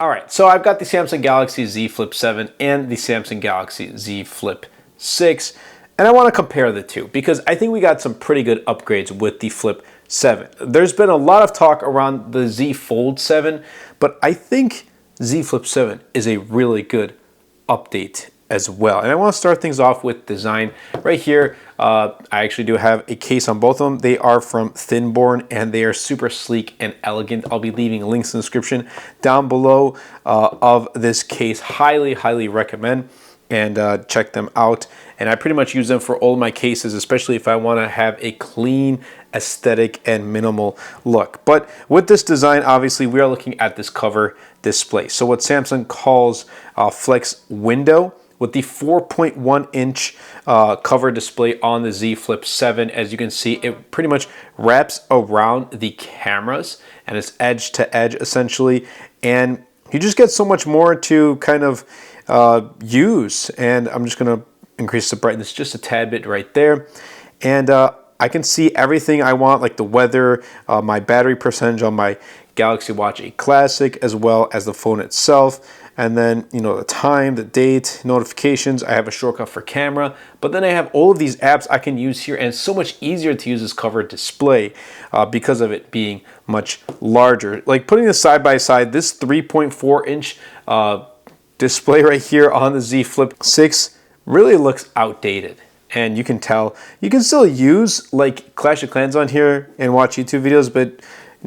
All right, so I've got the Samsung Galaxy Z Flip 7 and the Samsung Galaxy Z Flip 6, and I want to compare the two because I think we got some pretty good upgrades with the Flip 7. There's been a lot of talk around the Z Fold 7, but I think Z Flip 7 is a really good update as well. And I want to start things off with design. Right here, I actually do have a case on both of them. They are from Thinborn and they are super sleek and elegant. I'll be leaving links in the description down below of this case. Highly recommend and check them out. And I pretty much use them for all my cases, especially if I want to have a clean aesthetic and minimal look. But with this design, obviously we are looking at this cover display. So what Samsung calls Flex Window, with the 4.1 inch cover display on the Z Flip 7. As you can see, it pretty much wraps around the cameras and it's edge to edge essentially. And you just get so much more to kind of use. And I'm just gonna increase the brightness just a tad bit right there. And I can see everything I want, like the weather, my battery percentage on my Galaxy Watch 8 Classic, as well as the phone itself. And then, you know, the time, the date, notifications. I have a shortcut for camera, but then I have all of these apps I can use here, and it's so much easier to use this cover display because of it being much larger. Like putting this side by side, this 3.4 inch display right here on the Z Flip 6 really looks outdated. And you can tell, you can still use like Clash of Clans on here and watch YouTube videos, but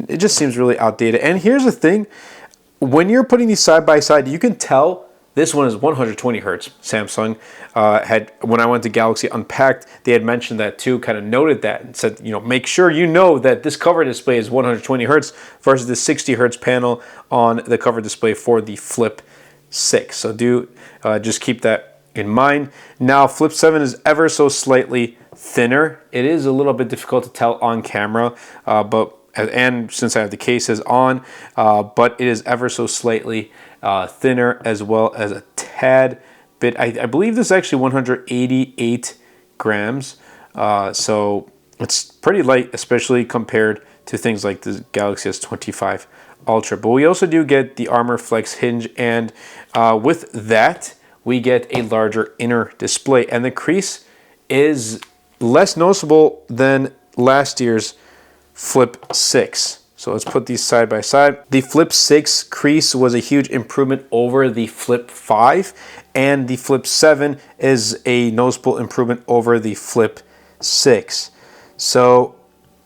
it just seems really outdated. And here's the thing. When you're putting these side by side, you can tell this one is 120 hertz. Samsung had, when I went to Galaxy Unpacked, they had mentioned that too, kind of noted that and said, you know, make sure you know that this cover display is 120 hertz versus the 60 hertz panel on the cover display for the Flip 6. So do just keep that in mind. Now, Flip 7 is ever so slightly thinner. It is a little bit difficult to tell on camera, and since I have the cases on, but it is ever so slightly thinner, as well as a tad bit. I believe this is actually 188 grams, so it's pretty light, especially compared to things like the Galaxy S25 Ultra. But we also do get the Armor Flex hinge, and with that, we get a larger inner display, and the crease is less noticeable than last year's Flip 6. So let's put these side by side. The Flip 6 crease was a huge improvement over the Flip 5, and the Flip 7 is a noticeable improvement over the Flip 6. So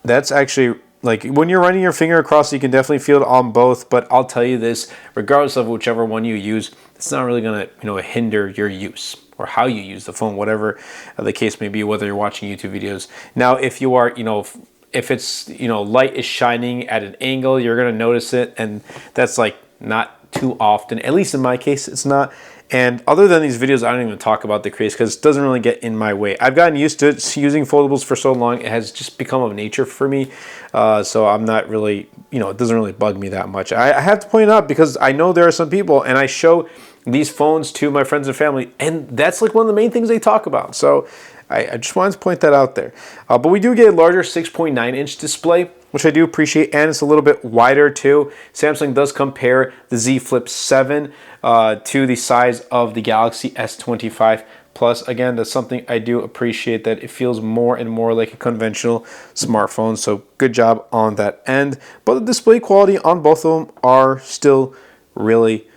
that's actually, like, when you're running your finger across, you can definitely feel it on both, but I'll tell you this, regardless of whichever one you use, it's not really gonna, you know, hinder your use or how you use the phone, whatever the case may be, whether you're watching YouTube videos. Now, if you are, you know, if it's, you know, light is shining at an angle, you're going to notice it, and that's like not too often, at least in my case it's not. And other than these videos, I don't even talk about the crease because it doesn't really get in my way. I've gotten used to it, using foldables for so long, it has just become of nature for me, so I'm not really, you know, it doesn't really bug me that much. I have to point it out because I know there are some people, and I show these phones to my friends and family, and that's like one of the main things they talk about. So I just wanted to point that out there. But we do get a larger 6.9 inch display, which I do appreciate, and it's a little bit wider too. Samsung does compare the Z Flip 7 to the size of the Galaxy S25 Plus. Again, that's something I do appreciate, that it feels more and more like a conventional smartphone. So good job on that end. But the display quality on both of them are still really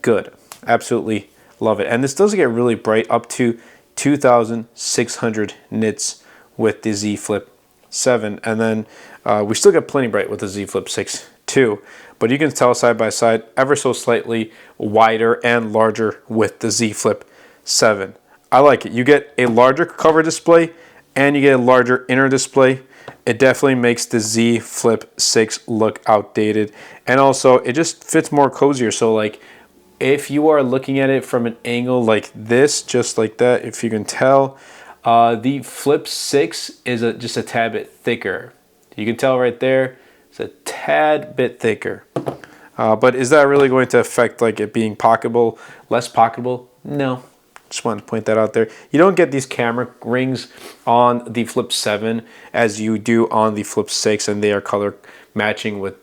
good. Absolutely love it. And this does get really bright, up to 2,600 nits with the Z Flip 7, and then we still get plenty bright with the Z Flip 6 too, but you can tell side by side ever so slightly wider and larger with the Z Flip 7. I like it. You get a larger cover display and you get a larger inner display. It definitely makes the Z Flip 6 look outdated, and also it just fits more cozier. So like, if you are looking at it from an angle like this, just like that, if you can tell, the Flip 6 is just a tad bit thicker. You can tell right there, it's a tad bit thicker. But is that really going to affect like it being pocketable, less pocketable? No. Just wanted to point that out there. You don't get these camera rings on the Flip 7 as you do on the Flip 6, and they are color matching with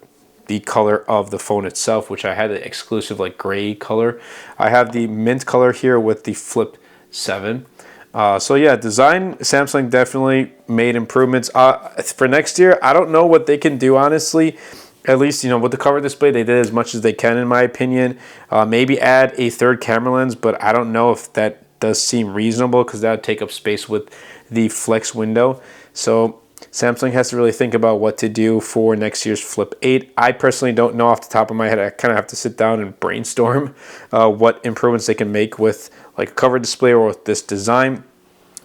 the color of the phone itself, which I had the exclusive like gray color. I have the mint color here with the Flip 7. So yeah, design, Samsung definitely made improvements. For next year, I don't know what they can do, honestly. At least, with the cover display, they did as much as they can, in my opinion. Maybe add a third camera lens, but I don't know if that does seem reasonable because that would take up space with the flex window. So Samsung has to really think about what to do for next year's Flip 8. I personally don't know off the top of my head. I kind of have to sit down and brainstorm what improvements they can make with like a cover display or with this design.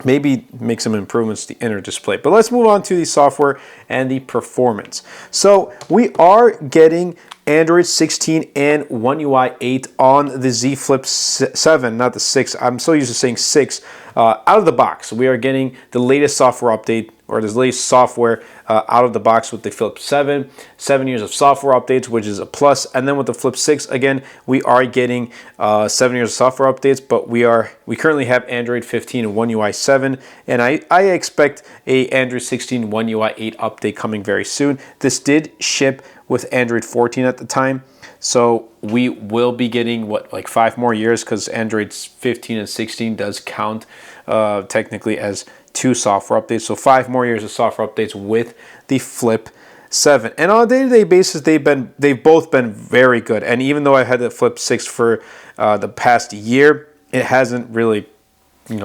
Maybe make some improvements to the inner display. But let's move on to the software and the performance. So we are getting Android 16 and One UI 8 on the Z Flip 7, not the 6. I'm so used to saying 6. Out of the box, we are getting the latest software update, or the latest software out of the box with the Flip 7. 7 years of software updates, which is a plus. And then with the Flip 6, again, we are getting 7 years of software updates, but we currently have Android 15 and One UI 7, and I expect a Android 16 One UI 8 update coming very soon. This did ship with Android 14 at the time, so we will be getting like 5 more years, because Android 15 and 16 does count technically as 2 software updates. So 5 more years of software updates with the Flip 7. And on a day-to-day basis, they've both been very good. And even though I had the Flip 6 for the past year, it hasn't really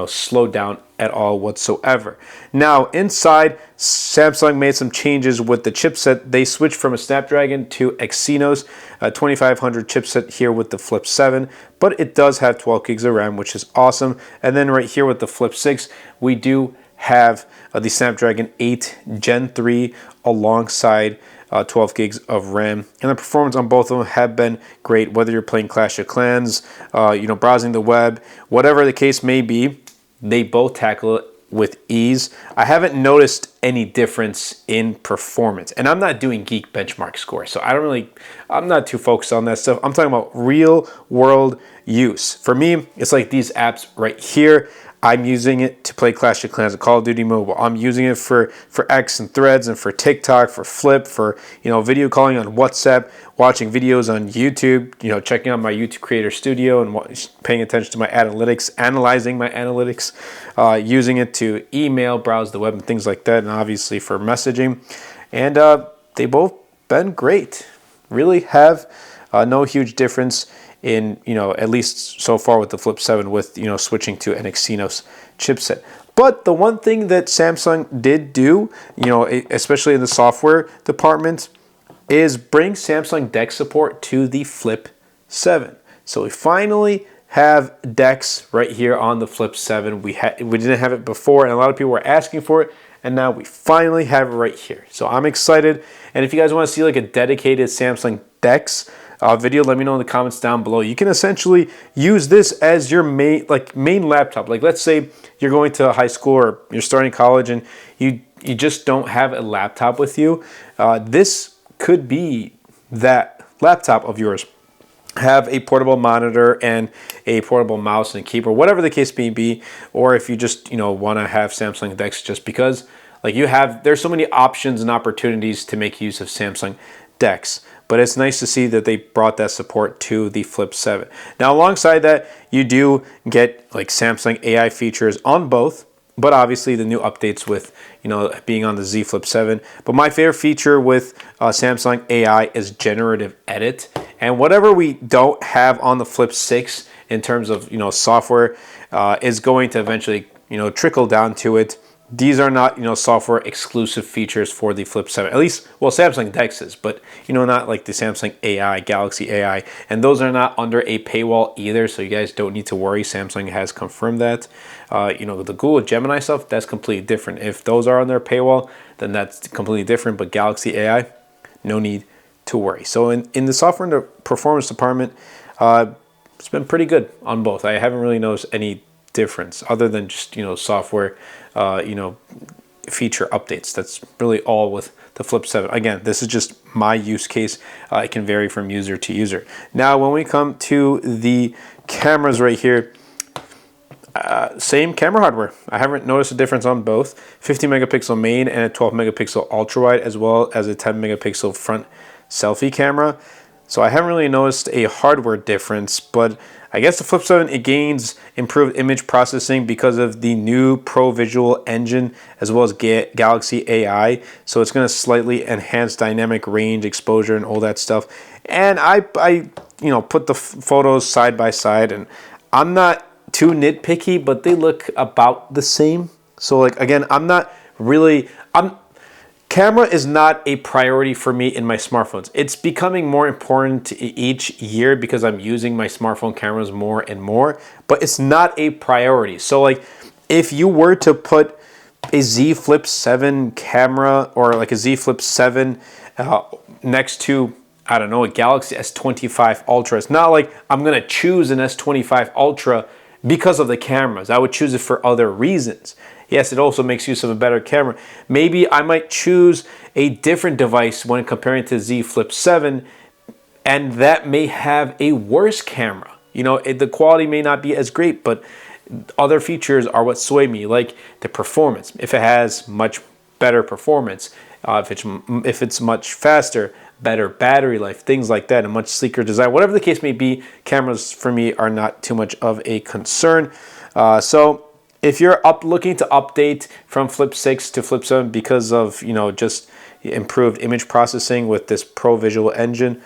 slowed down at all whatsoever. Now inside, Samsung made some changes with the chipset. They switched from a Snapdragon to Exynos, a 2500 chipset here with the Flip 7, but it does have 12 gigs of RAM, which is awesome. And then right here with the Flip 6, we do have the Snapdragon 8 Gen 3 alongside 12 gigs of RAM, and the performance on both of them have been great. Whether you're playing Clash of Clans, browsing the web, whatever the case may be, they both tackle it with ease. I haven't noticed any difference in performance, and I'm not doing geek benchmark score, so I'm not too focused on that stuff. I'm talking about real world use. For me, it's like these apps right here. I'm using it to play Clash of Clans and Call of Duty Mobile. I'm using it for X and Threads and for TikTok, for Flip, for video calling on WhatsApp, watching videos on YouTube, checking out my YouTube Creator Studio and paying attention to my analytics, analyzing my analytics, using it to email, browse the web, and things like that, and obviously for messaging. And they both been great. Really have no huge difference in at least so far with the Flip 7 with switching to an Exynos chipset. But the one thing that Samsung did do, especially in the software department, is bring Samsung DeX support to the Flip 7. So we finally have DeX right here on the Flip 7. We didn't have it before, and a lot of people were asking for it, and now we finally have it right here. So I'm excited. And if you guys want to see like a dedicated Samsung DeX video, let me know in the comments down below. You can essentially use this as your main laptop. Like, let's say you're going to high school or you're starting college and you just don't have a laptop with you. This could be that laptop of yours. Have a portable monitor and a portable mouse and a keyboard, whatever the case may be. Or if you just want to have Samsung DeX just because there's so many options and opportunities to make use of Samsung DeX. But it's nice to see that they brought that support to the Flip 7. Now, alongside that, you do get like Samsung AI features on both, but obviously the new updates with being on the Z Flip 7. But my favorite feature with Samsung AI is generative edit, and whatever we don't have on the Flip 6 in terms of software is going to eventually trickle down to it. These are not, software exclusive features for the Flip 7. At least, well, Samsung DeX is, but, not like the Samsung AI, Galaxy AI. And those are not under a paywall either, so you guys don't need to worry. Samsung has confirmed that. The Google Gemini stuff, that's completely different. If those are on their paywall, then that's completely different. But Galaxy AI, no need to worry. So in the software and the performance department, it's been pretty good on both. I haven't really noticed any difference other than just software feature updates. That's really all with the Flip 7. Again, this is just my use case. It can vary from user to user. Now when we come to the cameras right here, same camera hardware. I haven't noticed a difference on both. 50 megapixel main and a 12 megapixel ultra wide, as well as a 10 megapixel front selfie camera. So I haven't really noticed a hardware difference, but I guess the Flip 7, it gains improved image processing because of the new Pro Visual engine as well as Galaxy AI. So it's going to slightly enhance dynamic range, exposure, and all that stuff. And I put the photos side by side, and I'm not too nitpicky, but they look about the same. So like, again, camera is not a priority for me in my smartphones. It's becoming more important each year because I'm using my smartphone cameras more and more, but it's not a priority. So like, if you were to put a Z Flip 7 camera or like a Z Flip 7 next to, I don't know, a Galaxy S25 Ultra, it's not like I'm gonna choose an S25 Ultra because of the cameras. I would choose it for other reasons. Yes, it also makes use of a better camera. Maybe I might choose a different device when comparing to Z Flip 7, and that may have a worse camera. You know, the quality may not be as great, but other features are what sway me, like the performance. If it has much better performance, if it's much faster, better battery life, things like that, a much sleeker design, whatever the case may be, cameras for me are not too much of a concern. So if you're looking to update from Flip 6 to Flip 7 because of, just improved image processing with this Pro Visual engine,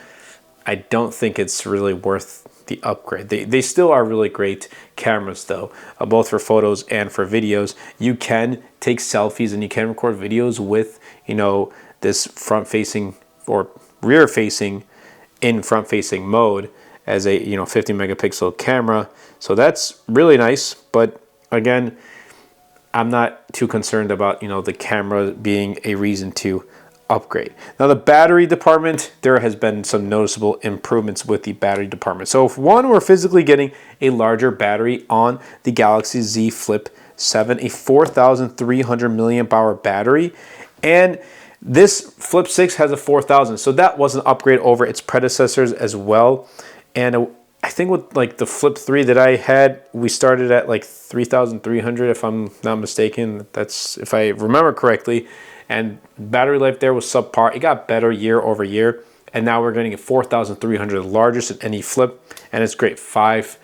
I don't think it's really worth the upgrade. They still are really great cameras though, both for photos and for videos. You can take selfies and you can record videos with, this front-facing or rear-facing in front-facing mode as a 50 megapixel camera. So that's really nice, but again, I'm not too concerned about the camera being a reason to upgrade. Now the battery department, there has been some noticeable improvements with the battery department. So if we're physically getting a larger battery on the Galaxy Z Flip 7, a 4,300 milliamp hour battery, and this Flip 6 has a 4,000, so that was an upgrade over its predecessors as well. And I think with like the Flip 3 that I had, we started at like 3,300 if I'm not mistaken. That's if I remember correctly. And battery life there was subpar. It got better year over year. And now we're getting a 4,300, the largest in any Flip. And it's great. 5,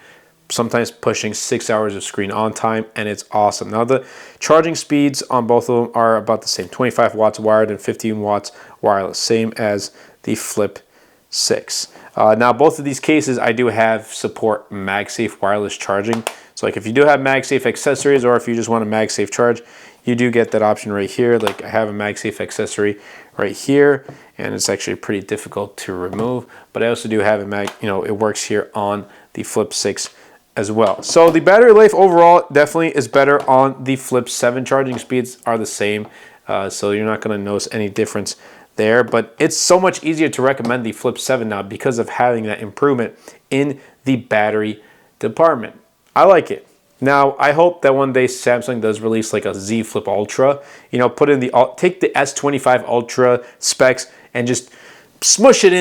sometimes pushing 6 hours of screen on time. And it's awesome. Now the charging speeds on both of them are about the same. 25 watts wired and 15 watts wireless. Same as the Flip 6. Now both of these cases I do have support MagSafe wireless charging. So like if you do have MagSafe accessories or if you just want a MagSafe charge, you do get that option right here. Like I have a MagSafe accessory right here, and it's actually pretty difficult to remove, but I also do have a it works here on the Flip 6 as well. So the battery life overall definitely is better on the Flip 7. Charging speeds are the same, so you're not going to notice any difference there, but it's so much easier to recommend the Flip 7 now because of having that improvement in the battery department. I like it. Now, I hope that one day Samsung does release like a Z Flip Ultra, put in take the S25 Ultra specs and just smush it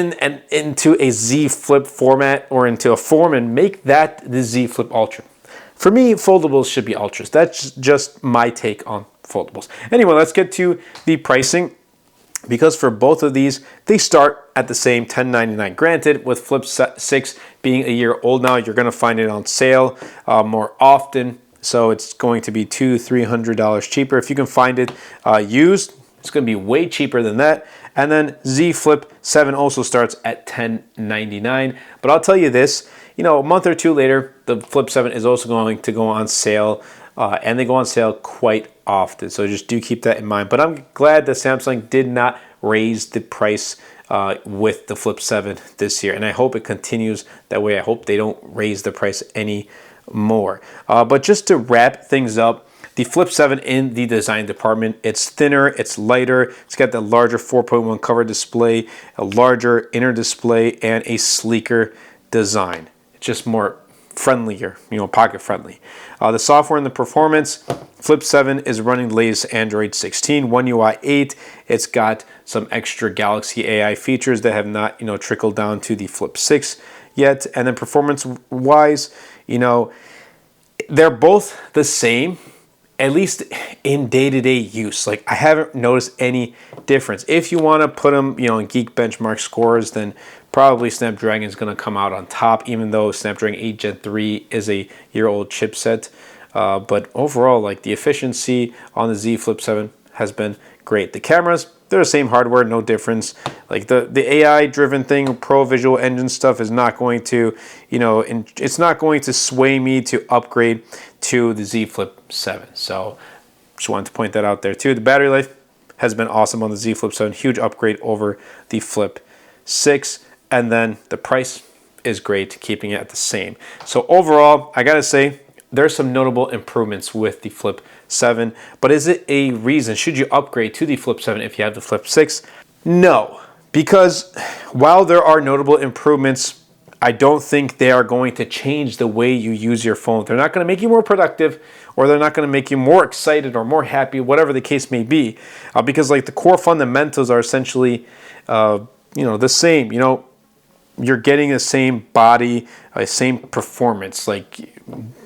into a Z Flip format or into a form and make that the Z Flip Ultra. For me, foldables should be Ultras. That's just my take on foldables. Anyway, let's get to the pricing. Because for both of these, they start at the same $10.99. Granted, with Flip 6 being a year old now, you're going to find it on sale more often. So it's going to be $200-300 cheaper. If you can find it used, it's going to be way cheaper than that. And then Z Flip 7 also starts at $10.99. But I'll tell you this, a month or two later, the Flip 7 is also going to go on sale. And they go on sale quite often, so just do keep that in mind. But I'm glad that Samsung did not raise the price with the Flip 7 this year, and I hope it continues that way. I hope they don't raise the price any more. But just to wrap things up, the Flip 7 in the design department, it's thinner, it's lighter, it's got the larger 4.1 cover display, a larger inner display, and a sleeker design. It's just more friendlier, pocket friendly. The software and the performance, Flip 7 is running the latest Android 16, One UI 8. It's got some extra Galaxy AI features that have not, trickled down to the Flip 6 yet. And then performance wise, they're both the same. at least in day-to-day use. Like, I haven't noticed any difference. If you want to put them, you know, in Geek Benchmark scores, then probably Snapdragon is going to come out on top, even though Snapdragon 8 Gen 3 is a year-old chipset. But overall, like, the efficiency on the Z Flip 7 has been great. The cameras, they're the same hardware, no difference. Like, the AI-driven thing, Pro Visual Engine stuff is not going to, you know, it's not going to sway me to upgrade to the Z Flip 7. So just wanted to point that out there too. The battery life has been awesome on the Z Flip 7. Huge upgrade over the Flip 6. And then the price is great, keeping it at the same. So overall, I gotta say, there's some notable improvements with the Flip 7. But is it a reason? Should you upgrade to the Flip 7 if you have the Flip 6? No. Because while there are notable improvements, I don't think they are going to change the way you use your phone. They're not going to make you more productive, or they're not going to make you more excited or more happy, whatever the case may be. Because like the core fundamentals are essentially, you know, the same. You know, you're getting the same body, same performance. Like,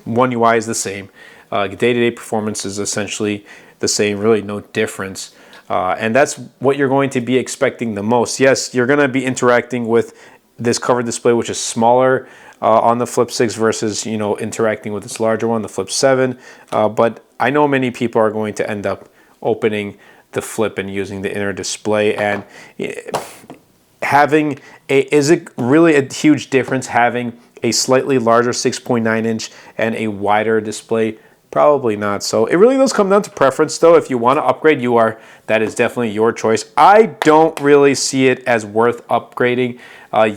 One UI is the same. Day-to-day performance is essentially the same. Really, no difference. And that's what you're going to be expecting the most. Yes, you're going to be interacting with this cover display, which is smaller on the Flip 6 versus, you know, interacting with this larger one, the Flip 7. But I know many people are going to end up opening the Flip and using the inner display. And having is it really a huge difference having a slightly larger 6.9 inch and a wider display? Probably not. So it really does come down to preference, though. If you want to upgrade, that is definitely your choice. I don't really see it as worth upgrading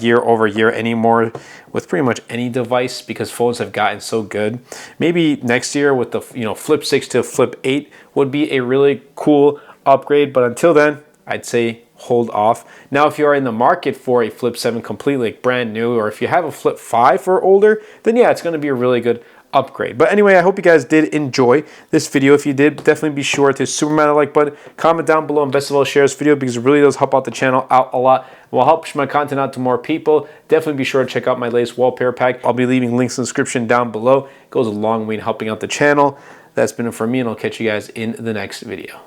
year over year anymore with pretty much any device, because phones have gotten so good. Maybe next year with the, you know, Flip 6 to Flip 8 would be a really cool upgrade, but until then, I'd say hold off. Now, if you are in the market for a Flip 7 completely, like, brand new, or if you have a Flip 5 or older, then yeah, it's going to be a really good upgrade. But anyway, I hope you guys did enjoy this video. If you did, definitely be sure to super smash the like button, comment down below, and best of all, share this video, because it really does help out the channel out a lot. It will help push my content out to more people. Definitely be sure to check out my latest wallpaper pack. I'll be leaving links in the description down below. It goes a long way in helping out the channel. That's been it for me, and I'll catch you guys in the next video.